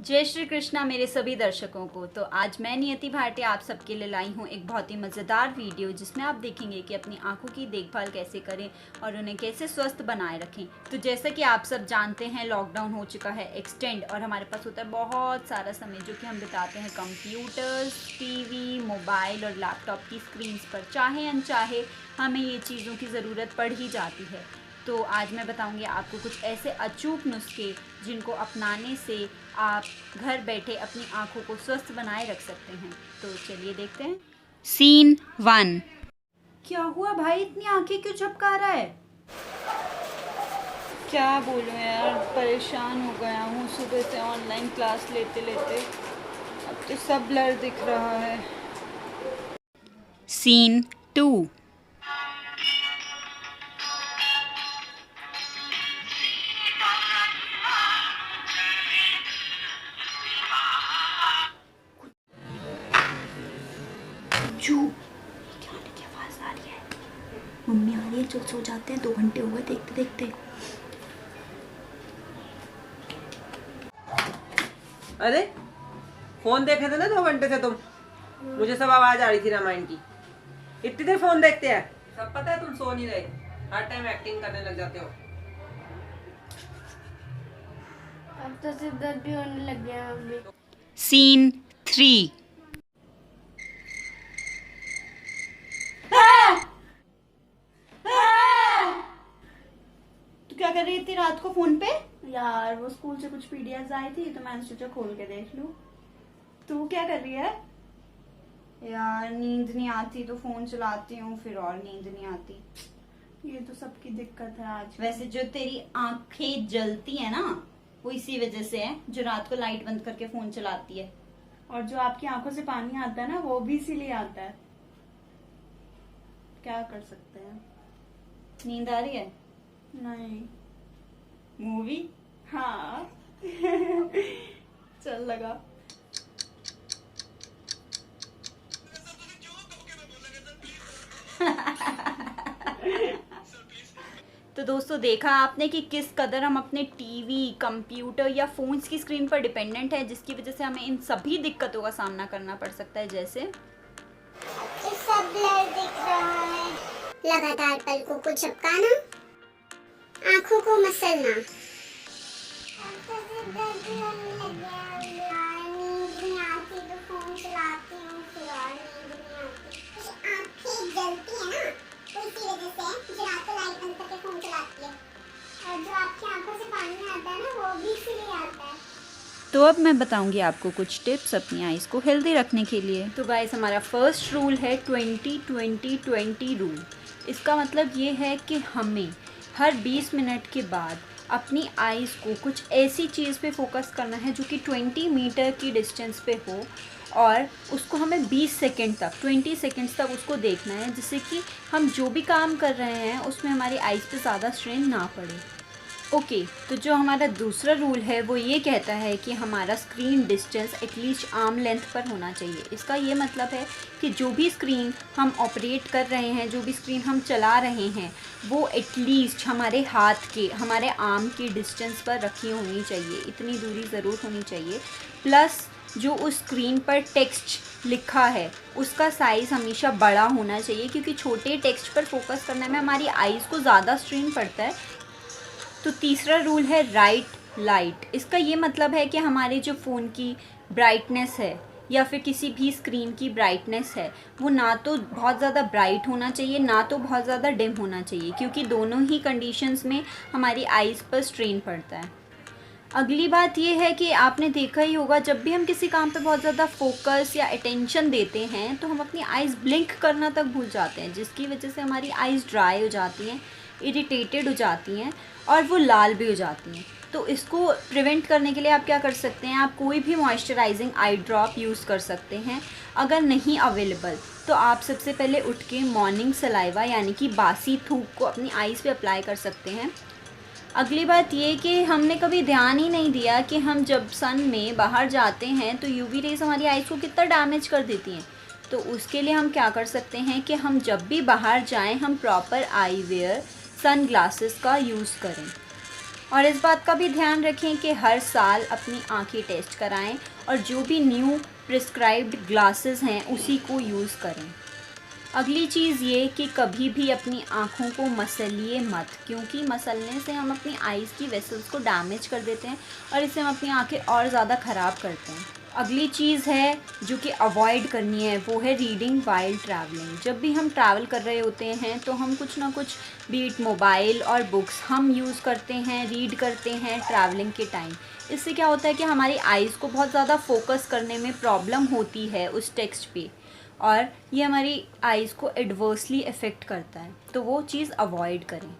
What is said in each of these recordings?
जय श्री कृष्णा मेरे सभी दर्शकों को। तो आज मैं नियति भारती आप सबके लिए लाई हूँ एक बहुत ही मज़ेदार वीडियो जिसमें आप देखेंगे कि अपनी आंखों की देखभाल कैसे करें और उन्हें कैसे स्वस्थ बनाए रखें। तो जैसा कि आप सब जानते हैं, लॉकडाउन हो चुका है एक्सटेंड और हमारे पास होता है बहुत सारा समय जो कि हम बिताते हैं कंप्यूटर्स, टीवी, मोबाइल और लैपटॉप की स्क्रीन्स पर। चाहे अनचाहे हमें ये चीज़ों की ज़रूरत पड़ ही जाती है। तो आज मैं बताऊंगी आपको कुछ ऐसे अचूक नुस्खे जिनको अपनाने से आप घर बैठे अपनी आंखों को स्वस्थ बनाए रख सकते हैं। तो चलिए देखते हैं। सीन 1। क्या हुआ भाई, इतनी आंखें क्यों झपका रहा है? क्या बोलूं यार, परेशान हो गया हूँ सुबह से ऑनलाइन क्लास लेते लेते। अब तो सब ब्लर दिख रहा है। सीन 2। जू क्या आने की आवाज़ आ रही है? मम्मी आ रही है, चल सो जाते हैं, 2 घंटे हो गए देखते देखते। अरे फोन देखे थे ना 2 घंटे से तुम। मुझे सब आवाज आ रही थी रामायण की। इतनी देर फोन देखते हैं, सब पता है तुम सो नहीं रहे, हर टाइम एक्टिंग करने लग जाते हो। अब तो सिर दर्द भी होने लग गया मम्मी। सीन 3। तू क्या कर रही थी रात को फोन पे? यार वो स्कूल से कुछ पीडीएफ आई थी तो मैंने सोचा खोल के देख लूं। तू क्या कर रही है? यार नींद नहीं आती तो फोन चलाती हूँ, फिर और नींद नहीं आती। ये तो सबकी दिक्कत है आज। वैसे जो तेरी आंखें जलती है ना, वो इसी वजह से है, जो रात को लाइट बंद करके फोन चलाती है। और जो आपकी आंखों से पानी आता है ना, वो भी इसीलिए आता है। क्या कर सकते हैं। नींद आ रही है? नहीं। मूवी? हाँ। चल लगा। तो दोस्तों, देखा आपने कि किस कदर हम अपने टीवी, कंप्यूटर या फोन्स की स्क्रीन पर डिपेंडेंट है, जिसकी वजह से हमें इन सभी दिक्कतों का सामना करना पड़ सकता है। जैसे सब ब्लर दिख रहा है, लगातार पलकों को झपकाना, आंखों को मसलना। नींद नहीं आती तो फोन चलाती हूँ, फिर और नींद नहीं आती। आंखें जलती है ना, तो इसी वजह से जो रात को लाइट बंद करके फोन चलाती है। और जो आपकी आंखों से पानी आता है ना, वो भी इसीलिए आता है। तो अब मैं बताऊंगी आपको कुछ टिप्स अपनी आईज को हेल्दी रखने के लिए। तो गाइस, हमारा फर्स्ट रूल है 20-20-20 रूल। इसका मतलब ये है कि हमें हर 20 मिनट के बाद अपनी आईज़ को कुछ ऐसी चीज़ पे फोकस करना है जो कि 20 मीटर की डिस्टेंस पे हो, और उसको हमें 20 सेकंड तक, 20 सेकंड्स तक उसको देखना है, जिससे कि हम जो भी काम कर रहे हैं उसमें हमारी आईज़ पे ज़्यादा स्ट्रेन ना पड़े। ओके, तो जो हमारा दूसरा रूल है वो ये कहता है कि हमारा screen distance at least arm length पर होना चाहिए। इसका ये मतलब है कि जो भी स्क्रीन हम ऑपरेट कर रहे हैं, जो भी स्क्रीन हम चला रहे हैं, वो एटलीस्ट हमारे हाथ के, हमारे आर्म की डिस्टेंस पर रखी होनी चाहिए। इतनी दूरी ज़रूर होनी चाहिए। प्लस जो उस स्क्रीन पर टेक्स्ट लिखा है उसका साइज़ हमेशा बड़ा होना चाहिए, क्योंकि छोटे टेक्स्ट पर फोकस करने में हमारी आईज़ को ज़्यादा स्ट्रेन पड़ता है। तो तीसरा रूल है राइट लाइट। इसका ये मतलब है कि हमारे जो फ़ोन की ब्राइटनेस है या फिर किसी भी स्क्रीन की ब्राइटनेस है, वो ना तो बहुत ज़्यादा ब्राइट होना चाहिए, ना तो बहुत ज़्यादा डिम होना चाहिए, क्योंकि दोनों ही कंडीशंस में हमारी आईज़ पर स्ट्रेन पड़ता है। अगली बात ये है कि आपने देखा ही होगा, जब भी हम किसी काम पे बहुत ज़्यादा फोकस या अटेंशन देते हैं तो हम अपनी आइज़ ब्लिंक करना तक भूल जाते हैं, जिसकी वजह से हमारी आइज़ ड्राई हो जाती हैं, इरिटेटेड हो जाती हैं और वो लाल भी हो जाती हैं। तो इसको प्रिवेंट करने के लिए आप क्या कर सकते हैं, आप कोई भी मॉइस्चराइजिंग आई ड्रॉप यूज़ कर सकते हैं। अगर नहीं अवेलेबल तो आप सबसे पहले उठ के मॉर्निंग सलाइवा यानी कि बासी थूक को अपनी आइज़ पे अप्लाई कर सकते हैं। अगली बात ये कि हमने कभी ध्यान ही नहीं दिया कि हम जब सन में बाहर जाते हैं तो यूवी रेज़ हमारी आइज़ को कितना डैमेज कर देती हैं। तो उसके लिए हम क्या कर सकते हैं कि हम जब भी बाहर जाएं हम proper eyewear sunglasses का यूज़ करें। और इस बात का भी ध्यान रखें कि हर साल अपनी आंखें टेस्ट कराएं और जो भी न्यू प्रिस्क्राइब्ड ग्लासेस हैं उसी को यूज़ करें। अगली चीज़ ये कि कभी भी अपनी आँखों को मसलिए मत, क्योंकि मसलने से हम अपनी आइज़ की वेसल्स को डैमेज कर देते हैं और इससे हम अपनी आँखें और ज़्यादा ख़राब करते हैं। अगली चीज़ है जो कि अवॉइड करनी है वो है रीडिंग वाइल ट्रैवलिंग। जब भी हम ट्रैवल कर रहे होते हैं तो हम कुछ ना कुछ बीट मोबाइल और बुक्स हम यूज़ करते हैं, रीड करते हैं ट्रैवलिंग के टाइम। इससे क्या होता है कि हमारी आइज़ को बहुत ज़्यादा फोकस करने में प्रॉब्लम होती है उस टेक्स्ट पे और ये हमारी आइज़ को एडवर्सली इफ़ेक्ट करता है, तो वो चीज़ अवॉइड करें।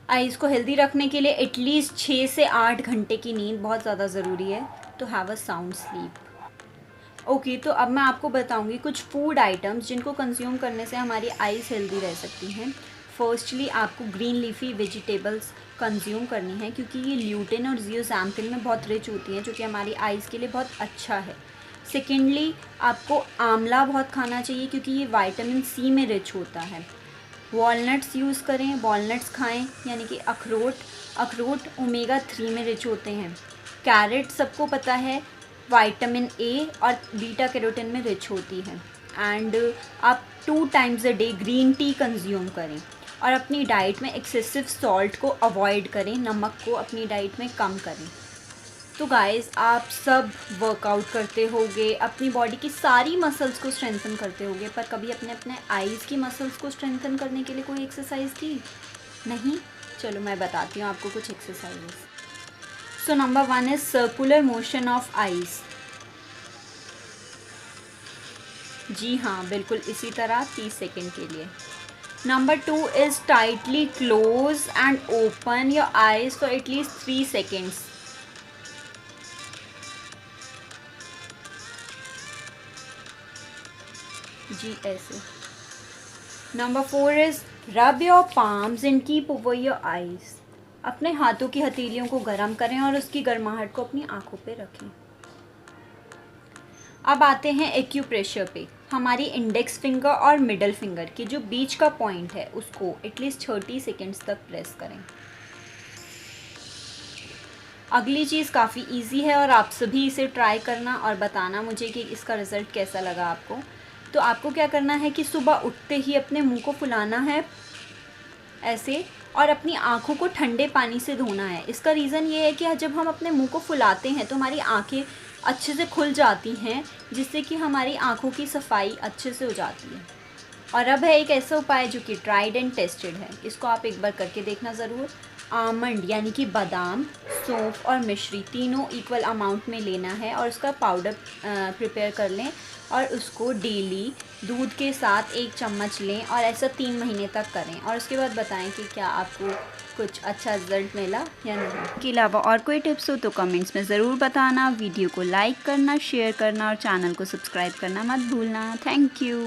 आइज़ को हेल्दी रखने के लिए एटलीस्ट 6 से 8 घंटे की नींद बहुत ज़्यादा ज़रूरी है to have a sound sleep. Okay, तो अब मैं आपको बताऊंगी कुछ फूड आइटम्स जिनको कंज्यूम करने से हमारी आइज़ हेल्दी रह सकती हैं। फर्स्टली आपको ग्रीन लीफी वेजिटेबल्स कंज्यूम करनी है क्योंकि ये ल्यूटिन और जियोसैंथिल में बहुत रिच होती हैं जो कि हमारी आइज़ के लिए बहुत अच्छा है। सेकेंडली आपको आंवला बहुत खाना चाहिए क्योंकि ये विटामिन सी में रिच होता है। वॉलनट्स यूज़ करें, वॉलनट्स खाएं, यानी कि अखरोट ओमेगा 3 में रिच होते हैं। कैरेट सबको पता है विटामिन ए और बीटा कैरोटीन में रिच होती है। एंड आप 2 times a day green tea consume करें और अपनी डाइट में एक्सेसिव सॉल्ट को अवॉइड करें, नमक को अपनी डाइट में कम करें। तो गाइज़, आप सब वर्कआउट करते होगे, अपनी बॉडी की सारी मसल्स को स्ट्रेंथन करते होगे, पर कभी अपने अपने आइज़ की मसल्स को स्ट्रेंथन करने के लिए कोई एक्सरसाइज की नहीं? चलो मैं बताती हूँ आपको कुछ exercises. So number 1 is circular motion of eyes. जी हाँ, बिल्कुल इसी तरह 30 सेकेंड के लिए। Number 2 is tightly close and open your eyes for at least 3 seconds. जी ऐसे। Number 4 is rub your palms and keep over your eyes. अपने हाथों की हथेलियों को गर्म करें और उसकी गर्माहट को अपनी आंखों पे रखें। अब आते हैं एक्यूप्रेशर पे। हमारी इंडेक्स फिंगर और मिडल फिंगर के जो बीच का पॉइंट है उसको एटलीस्ट 30 सेकेंड्स तक प्रेस करें। अगली चीज़ काफ़ी इजी है और आप सभी इसे ट्राई करना और बताना मुझे कि इसका रिज़ल्ट कैसा लगा आपको। तो आपको क्या करना है कि सुबह उठते ही अपने मुंह को फुलाना है ऐसे और अपनी आँखों को ठंडे पानी से धोना है। इसका रीज़न ये है कि जब हम अपने मुंह को फुलाते हैं तो हमारी आँखें अच्छे से खुल जाती हैं, जिससे कि हमारी आँखों की सफाई अच्छे से हो जाती है। और अब है एक ऐसा उपाय जो कि ट्राइड एंड टेस्टेड है, इसको आप एक बार करके देखना ज़रूर। आमंड यानी कि बादाम, सौंफ और मिश्री तीनों इक्वल अमाउंट में लेना है और उसका पाउडर प्रिपेयर कर लें और उसको डेली दूध के साथ 1 चम्मच लें और ऐसा 3 महीने तक करें और उसके बाद बताएं कि क्या आपको कुछ अच्छा रिजल्ट मिला या नहीं। इसके अलावा और कोई टिप्स हो तो कमेंट्स में ज़रूर बताना। वीडियो को लाइक करना, शेयर करना और चैनल को सब्सक्राइब करना मत भूलना। Thank you.